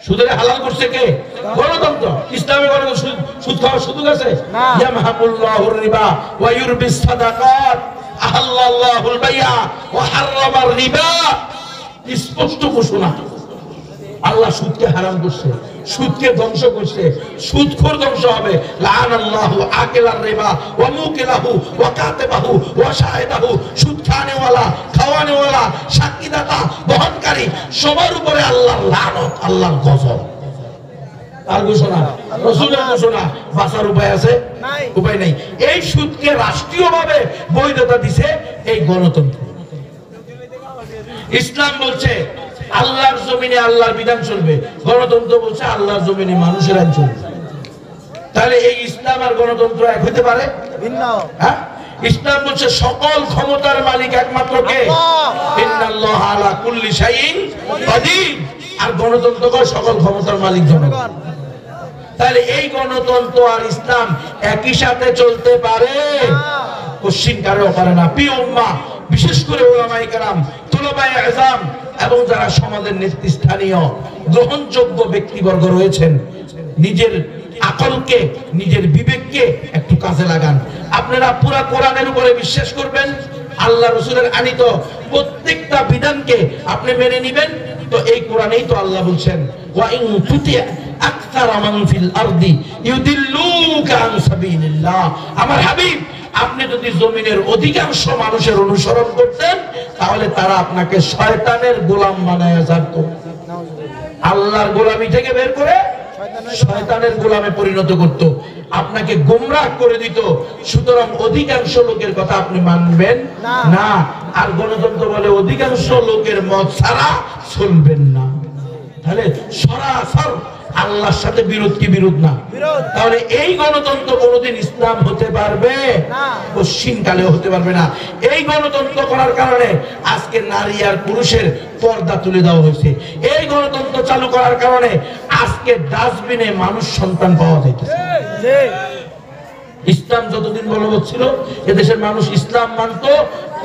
সুদের হালাল করছে কে? গণতন্ত্র। ইসলামে গণতন্ত্র সুদ খাওয়ার সুযোগ আছে? ইয়ামহাকুল্লাহুর রিবা ওয়া ইউরবিস সাদাকাত আহাল্লাল্লাহুল বাই'a ওয়া হাররামার রিবা। স্পষ্ট ঘোষণা। আল্লাহ সুদকে হারাম করছে, সুদকে ধ্বংস করছে, সুদখোর ধ্বংস হবে। লাআনাল্লাহু আকিলার রিবা ওয়া মুকিলাহু ওয়া কাতিবাহু ওয়া শাহিদাহু। সুদ খাওয়ানেওয়ালা, খাওয়ানেওয়ালা, সাক্ষীদাতা, বহনকারী সবার উপরে আল্লাহর লানত, আল্লাহর গজব। আর ঘোষণা, রাসূলের ঘোষণা। বাঁচার উপায় আছে? উপায় নাই। এই সুদকে রাষ্ট্রীয়ভাবে বৈধতা দিছে এই গণতন্ত্র। ইসলাম বলছে আল্লাহর জমিনে আল্লাহর বিধান চলবে, গণতন্ত্র বলছে আল্লাহর জমিনে মানুষের আইন চলবে। তাহলে এই ইসলাম আর গণতন্ত্র এক হতে পারে? ভিন্ন। হ্যাঁ, ইসলাম বলছে সকল ক্ষমতার মালিক একমাত্র কে? ইন্নাল্লাহা আলা কুল্লি শাইইন কাদির। আর গণতন্ত্র কয় সকল ক্ষমতার মালিক জনগণ। তাহলে এই গণতন্ত্র আর ইসলাম একই সাথে চলতে পারে? কোশ্চিন কারেও পারে না। প্রিয় উম্মাহ, বিশেষ করে উলামায়ে কেরাম, তুলাবায়ে আযম এবং যারা সমাজের নেতৃস্থানীয় গ্রহণযোগ্য ব্যক্তিবর্গ রয়েছেন, নিজের আকলকে, নিজের বিবেককে একটু কাজে লাগান। আপনারা পুরা কোরআনের উপরে বিশ্বাস করবেন, আল্লাহ রাসূলের আনিত প্রত্যেকটা বিধানকে আপনি মেনে নেবেন। তো এই কোরআনেই তো আল্লাহ বলছেন ওয়া ইন তুতি আকসারা মান ফিল আরদি ইউদিল্লুকা আন সাবিলিল্লাহ। আমার হাবিব, আপনি যদি জমিনের অধিকাংশ মানুষের অনুসরণ করতেন তাহলে তারা আপনাকে শয়তানের গোলাম বানায়া ছাড়ত। আল্লাহর গোলামি থেকে বের করে শয়তানের গোলামে পরিণত করত, আপনাকে গোমরাহ করে দিত। সুতরাং অধিকাংশ লোকের কথা আপনি মানবেন না। আর গণতন্ত্র বলে অধিকাংশ লোকের মত ছাড়া চলবেন না। তাহলে সরাসর আল্লাহর সাথে বিরোধ কি বিরোধ না? তাহলে এই গণতন্ত্র কোনোদিন ইসলাম হতে পারবে না, কোশ্চিন কালেও হতে পারবে না। এই গণতন্ত্র করার কারণে আজকে নারী আর পুরুষের পর্দা তুলে দেওয়া হয়েছে। এই গণতন্ত্র চালু করার কারণে আজকে ডাস্টবিনে মানুষ সন্তান পাওয়া যাইতেছে। ইসলাম যতদিন বলবৎ ছিল এদেশের মানুষ ইসলাম মানত,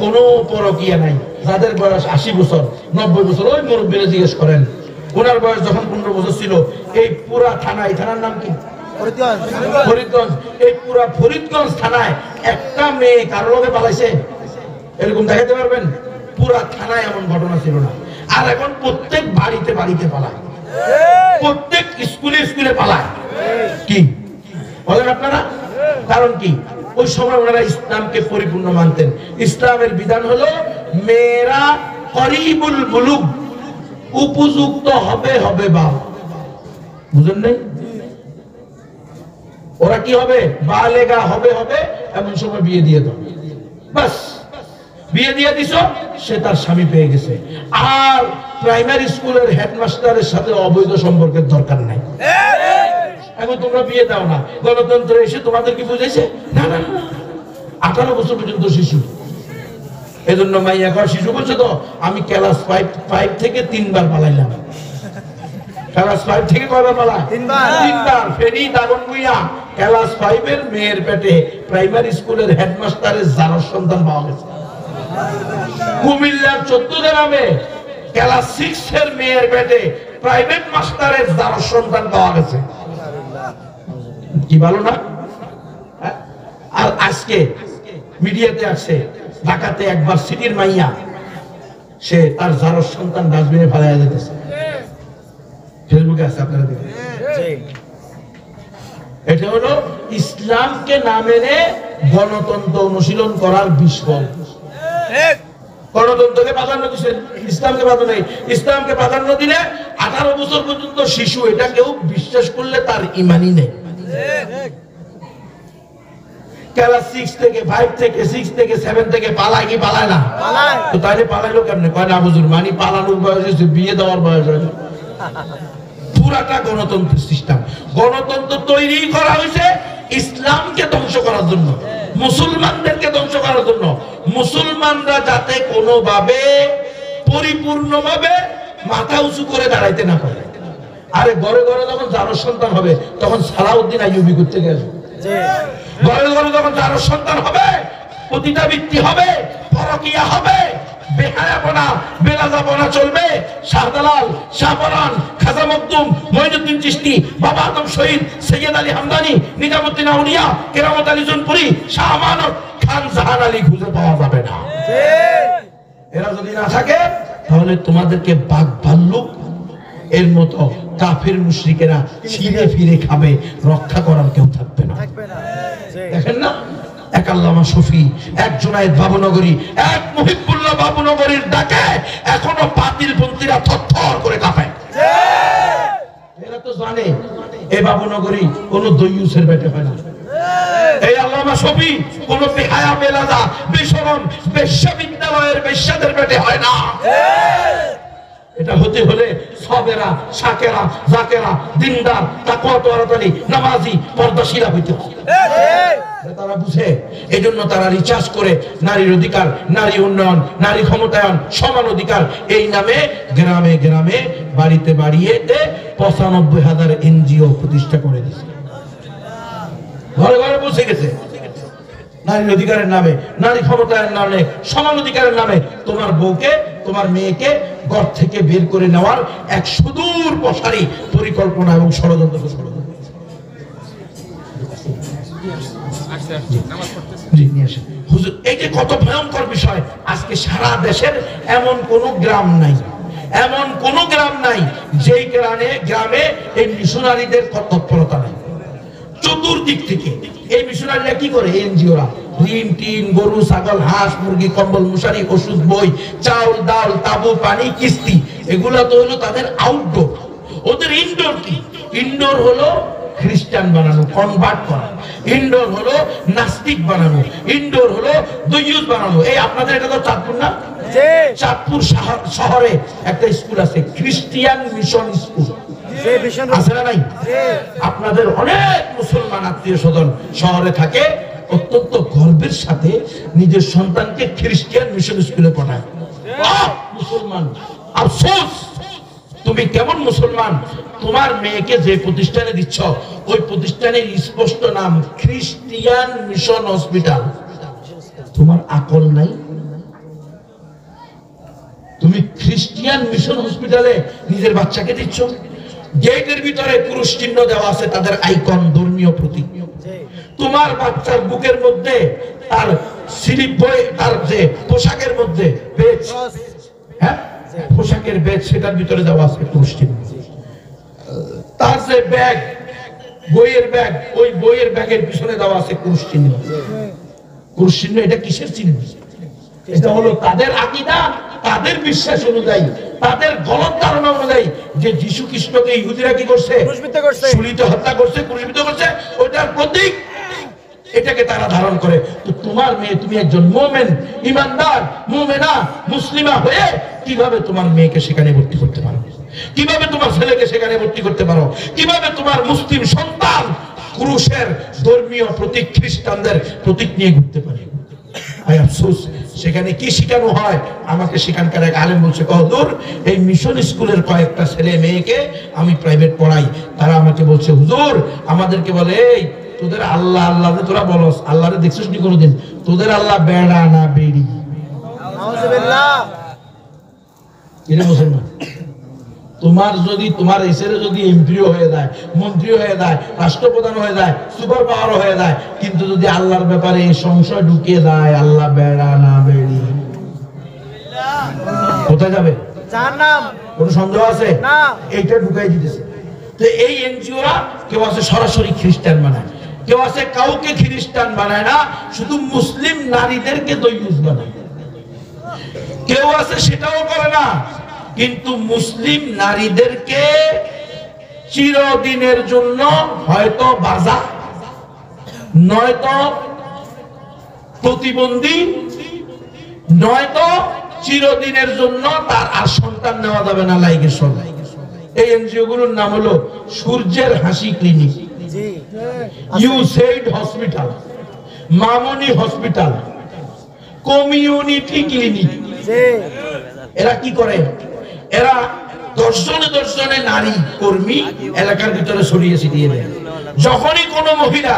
কোনো পরকীয়া নাই। যাদের বয়স 80 বছর 90 বছর, ওই মুরব্বীরা জিজ্ঞেস করেন, ওনার বয়স যখন 15 বছর ছিল, এই পুরা থানায়, থানার নাম কি? ফরিদগঞ্জ। এই পুরা ফরিদগঞ্জ থানায় একটা মেয়ে কারোর লগে পালাইছে এরকম দেখাতে পারবেন? পুরা থানায় এমন ঘটনা ছিল না। আর এখন প্রত্যেক বাড়িতে বাড়িতে পালায়, প্রত্যেক স্কুলে স্কুলে পালায়। কি বলেন আপনারা? কারণ কি? ওই সময় ওনারা ইসলামকে পরিপূর্ণ মানতেন। ইসলামের বিধান হলো মেয়েরা করিবুল বুলুগ, উপযুক্ত হবে হবে বা, বুঝেন নাই? ওরা কি হবে? বালেগা হবে হবে, এমন সময় বিয়ে দিয়ে দাও, বাস বিয়ে দিয়ে দিছো, সে তার স্বামী পেয়ে গেছে। আর প্রাইমারি স্কুলের হেডমাস্টারের সাথে অবৈধ সম্পর্কের দরকার নাই। এখন তোমরা বিয়ে দাও না, গণতন্ত্র এসে তোমাদের কি বুঝেছে? না না, 18 বছর পর্যন্ত শিশু। এজন্য মাইয়া কর শিশু বলছে তো, আমি ক্লাস 5 থেকে 3 বার পালাইলাম। ক্লাস 5 থেকে কয়বার পালা? 3 বার। ফেনী দাগনভূঞা ক্লাস 5 এর মেয়ের পেটে প্রাইমারি স্কুলের হেডমাস্টারের জারজ সন্তান পাওয়া গেছে। কুমিল্লার 14 গ্রামে ক্লাস 6 এর মেয়ের পেটে প্রাইভেট মাস্টারের জারজ সন্তান পাওয়া গেছে। কি ভালো না? আর আজকে মিডিয়াতে আছে, ঢাকাতে একবার সিটির মাইয়া, সে তার জারজ সন্তান ডাস্টবিনে ফেলাইয়া যেতেছে। ফেসবুকে আছে, আপনারা দেখেন। এটা হলো ইসলামকে না মেনে গণতন্ত্র অনুশীলন করার বিষয়। গণতন্ত্রকে প্রাধান্য দিচ্ছেন, ইসলামকে প্রাধান্য নেই। ইসলামকে প্রাধান্য দিলে 18 বছর পর্যন্ত শিশু, এটা কেউ বিশ্বাস করলে তার ইমানই নেই। ক্লাস 6 থেকে 5 থেকে 6 থেকে 7 থেকে পালায় কি পালায় না? তো তাইলে পালাইলো কেমনে? কয় না হুজুর, মানি পালানোর বয়স হয়েছে, বিয়ে দেওয়ার বয়স হয়েছে। পুরাটা গণতন্ত্র সিস্টেম। গণতন্ত্র তৈরি করা হয়েছে ইসলামকে ধ্বংস করার জন্য, মুসলমানদেরকে ধ্বংস করার জন্য। মুসলমানরা যাতে কোনোভাবে পরিপূর্ণভাবে মাথা উঁচু করে দাঁড়াইতে না পারে। আরে ঘরে ঘরে যখন জারজ সন্তান হবে তখন সালাউদ্দিন আইয়ুবী করতে গেছে। ঘরে ঘরে যখন জারজ সন্তান হবে, পতিতাবৃত্তি হবে, পরকীয়া হবে, বেহায়াপনা বেলাজাপনা চলবে? শাহজালাল, শাহপরান, খাজা মখদুম, মঈনুদ্দিন চিশতি, বাবা আদম শহীদ, সৈয়দ আলী হামদানি, নিজামুদ্দিন আউলিয়া, কেরামত আলী জুনপুরি, শাহ আমানত, খান জাহান আলী খুঁজে পাওয়া যাবে না। এরা যদি না থাকে তাহলে তোমাদেরকে বাঘ ভাল্লুক এর মতো কাফের মুশরিকেরা ছিঁড়ে ফিরে খাবে, রক্ষা করার কেউ থাকবে না। দেখেন না, এক আল্লামা শফি, এক জুনায়েদ বাবুনগরী, এক মুহিবুল্লাহ বাবুনগরীর ডাকে এখনো বাতিলপন্থীরা থরথর করে কাঁপে। এরা তো জানে এই বাবুনগরী কোনো দইয়ুসের বেটে হয় না। এই আল্লামা শফি কোন বেহায়া বেলাদা বেশরম বিশ্ববিদ্যালয়ের বেশ্যাদের পেটে হয় না। এটা হতে হলে সবেরা, শাকেরা, জাকেরা, দিনদার, তাকওয়াতালি, নামাজি, পর্দাশীলা হইতে হবে। তারা বুঝে, এজন্য তারা রিচার্জ করে নারীর অধিকার, নারী উন্নয়ন, নারী ক্ষমতায়ন, সমান অধিকার এই নামে গ্রামে গ্রামে বাড়িতে বাড়িতে ৯৫,০০০ এনজিও প্রতিষ্ঠা করে দিয়েছে। ঘরে ঘরে পৌঁছে গেছে নারীর অধিকারের নামে, নারী ক্ষমতায়নের নামে, সমান অধিকারের নামে তোমার বউকে, তোমার মেয়েকে ঘর থেকে বের করে নেওয়ার এক সুদূর প্রসারী পরিকল্পনা এবং ষড়যন্ত্র। হুজুর, এই যে কত ভয়ঙ্কর বিষয়, আজকে সারা দেশের এমন কোন গ্রাম নাই, এমন কোন গ্রাম নাই যেই গ্রামে এই মিশনারিদের তৎপরতা নাই। চতুর্দিক থেকে এই মিশনারিরা কি করে? এনজিওরা ঋণ টিন, গরু ছাগল, হাঁস মুরগি, কম্বল মশারি, ওষুধ বই, চাউল ডাল, তাবু, পানি, কিস্তি, এগুলা তো হলো তাদের আউটডোর। ওদের ইনডোর কি? ইনডোর হলো খ্রিস্টান বানানো, কনভার্ট করা। ইনডোর হলো নাস্তিক বানানো, ইনডোর হলো দইয়ুস বানানো। এই আপনাদের এটা তো চাঁদপুর না? চাঁদপুর শহরে একটা স্কুল আছে, খ্রিস্টিয়ান মিশন স্কুল আছে না নাই? আপনাদের অনেক মুসলমান আত্মীয় স্বজন শহরে থাকে, অত্যন্ত গর্বের সাথে নিজের সন্তানকে খ্রিস্টিয়ান মিশন স্কুলে পড়ায়। মুসলমান, আফসোস, তুমি কেমন মুসলমান? তোমার মেয়েকে যে প্রতিষ্ঠানে দিচ্ছ ওই প্রতিষ্ঠানের স্পষ্ট নাম খ্রিস্টিয়ান মিশন হসপিটাল। তোমার আকল নাই? তুমি খ্রিস্টিয়ান মিশন হসপিটালে নিজের বাচ্চাকে দিচ্ছ। গেটের ভিতরে পুরুষ চিহ্ন দেওয়া আছে, তাদের আইকন, ধর্মীয় প্রতীক। তোমার বাচ্চার বুকের মধ্যে তার স্লিপ বই, তার যে পোশাকের মধ্যে বেজ, হ্যাঁ পোশাকের বেজ, সেটার ভিতরে দেওয়া আছে পুরুষ চিহ্ন। তার যে ব্যাগ, বইয়ের ব্যাগ, ওই বইয়ের ব্যাগের পিছনে দেওয়া আছে পুরুষ চিহ্ন। পুরুষ চিহ্ন এটা কিসের চিহ্ন? এটা হলো তাদের আকীদা, তাদের বিশ্বাস অনুযায়ী, তাদের গলত ধারণা অনুযায়ী যে যীশু খ্রিস্টকে ইহুদিরা কি করছে? শূলিতে হত্যা করছে, ক্রুশিত করছে, ওটার প্রতীক। এটাকে তারা ধারণ করে। তো তোমার মেয়ে, তুমি একজন মুমিন, ইমানদার, মুমিনা, মুসলিমা হয়ে কিভাবে তোমার মেয়েকে সেখানে ভর্তি করতে পারো? কিভাবে তোমার ছেলেকে সেখানে ভর্তি করতে পারো? কিভাবে তোমার মুসলিম সন্তান ক্রুশের ধর্মীয় প্রতীক, খ্রিস্টানদের প্রতীক নিয়ে ঘুরতে পারে? আই আফসোস, সেখানে কি শেখানো হয়? আমাকে সেখানকার এক আলেম বলছে, হুজুর, এই মিশন স্কুলের কয়েকটা ছেলে মেয়েকে আমি প্রাইভেট পড়াই, তারা আমাকে বলছে, হুজুর, আমাদেরকে বলে, এই তোদের আল্লাহ আল্লাহ তোরা বলস, আল্লাহরে দেখছিস নি কোনোদিন? তোদের আল্লাহ বেড়া না বেড়ি? মুসলমান, তোমার যদি, তোমার এসেরে যদি এমপিও হয়ে যায়, মন্ত্রী হয়ে যায়, রাষ্ট্রপ্রধান হয়ে যায়, সুপার পাওয়ার হয়ে যায়, কিন্তু যদি আল্লাহর ব্যাপারে এই সংশয় ঢুকিয়ে দেয়, আল্লাহ বেড়া না বেড়ি, কোথায় যাবে? কোন সন্দেহ আছে? এইটা ঢুকাই দিতেছে। তো এই এনজিওরা কেউ আছে সরাসরি খ্রিস্টান বানায়, কেউ আছে কাউকে খ্রিস্টান বানায় না, শুধু মুসলিম নারীদেরকে দইয়ুস বানায়। কেউ আছে সেটাও করে না, কিন্তু মুসলিম নারীদেরকে চিরদিনের জন্য হয়তো বাজা, নয়তো প্রতিবন্ধী, নয়তো চিরদিনের জন্য তার আর সন্তান নেওয়া যাবে না, লাইগের সন্তান। এই এনজিও গুলোর নাম হলো সূর্যের হাসি ক্লিনিক, ইউসেইড হসপিটাল, মামনি হসপিটাল, কমিউনিটি ক্লিনিক। এরা কি করে? এরা 10 জনে নারী কর্মী এলাকার ভিতরে ছড়িয়ে ছিটিয়ে দেয়। যখনই কোনো মহিলা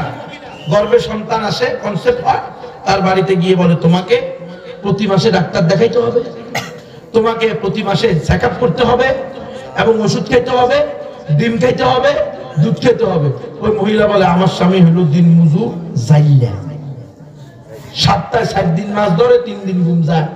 গর্ভে সন্তান আসে, কনসেপ্ট হয়, তার বাড়িতে গিয়ে বলে, তোমাকে প্রতি মাসে ডাক্তার দেখাইতে হবে, তোমাকে প্রতি মাসে চেক আপ করতে হবে এবং ওষুধ খেতে হবে, ডিম খেতে হবে, দুধ খেতে হবে। ওই মহিলা বলে আমার স্বামী হলো দিন মজুর, যাইয়া 7টায় 7 দিন মাছ ধরে 3 দিন ঘুম যায়।